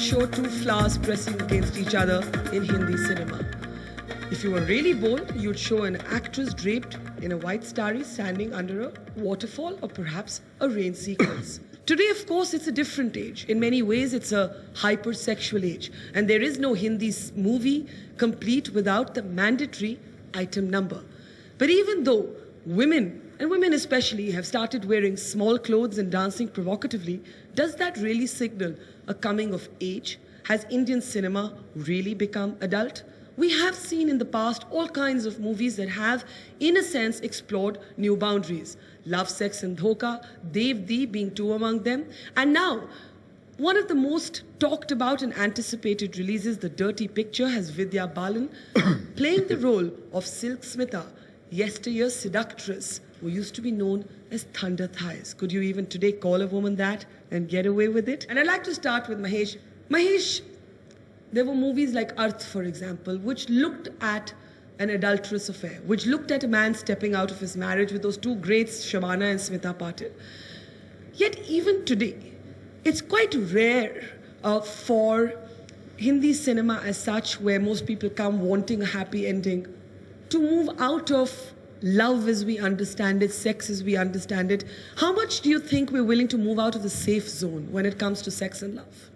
show two flowers pressing against each other in Hindi cinema. If you were really bold, you'd show an actress draped in a white starry standing under a waterfall or perhaps a rain sequence. Today, of course, it's a different age. In many ways, it's a hypersexual age. And there is no Hindi movie complete without the mandatory item number. But even though women, and women especially, have started wearing small clothes and dancing provocatively, does that really signal a coming of age? Has Indian cinema really become adult? We have seen in the past all kinds of movies that have, in a sense, explored new boundaries. Love, Sex and Dhoka, Dev Di being two among them. And now, one of the most talked about and anticipated releases, The Dirty Picture, has Vidya Balan playing the role of Silk Smita, yesteryear's seductress, who used to be known as Thunder Thighs. Could you even today call a woman that and get away with it? And I'd like to start with Mahesh. Mahesh, there were movies like Arth, for example, which looked at an adulterous affair, which looked at a man stepping out of his marriage with those two greats, Shabana and Smita Patil. Yet even today, it's quite rare for Hindi cinema as such, where most people come wanting a happy ending, to move out of love as we understand it, sex as we understand it. How much do you think we're willing to move out of the safe zone when it comes to sex and love?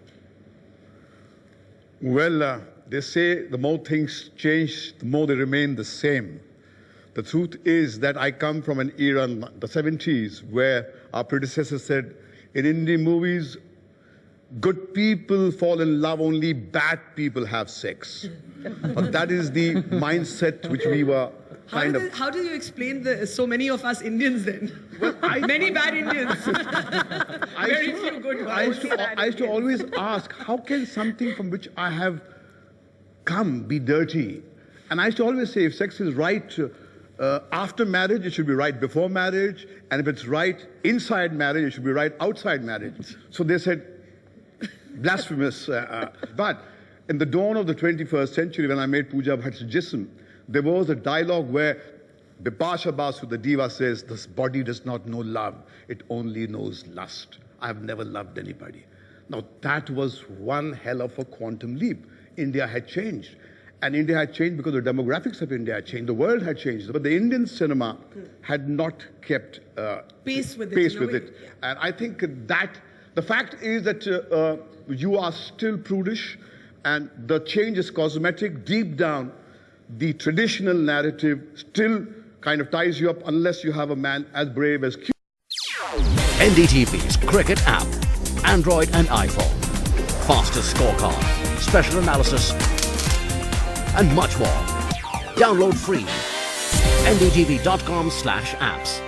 Well, they say the more things change, the more they remain the same. The truth is that I come from an era in the 70s where our predecessors said, in Indian movies, good people fall in love, only bad people have sex. But that is the mindset which we were How do you explain so many of us Indians then? Well, many bad Indians. Very few good ones. I used to always ask, how can something from which I have come be dirty? And I used to always say, if sex is right after marriage, it should be right before marriage. And if it's right inside marriage, it should be right outside marriage. So they said, blasphemous. But in the dawn of the 21st century, when I made Pooja Bhatt's Jism, there was a dialogue where Bipasha Basu, the diva, says, this body does not know love, it only knows lust. I have never loved anybody. Now, that was one hell of a quantum leap. India had changed. And India had changed because the demographics of India had changed. The world had changed. But the Indian cinema had not kept pace with it. Yeah. And I think that the fact is that you are still prudish, and the change is cosmetic. Deep down, the traditional narrative still kind of ties you up unless you have a man as brave as Q. NDTV's cricket app, Android and iPhone. Fastest scorecard, special analysis, and much more. Download free. ndtv.com/apps.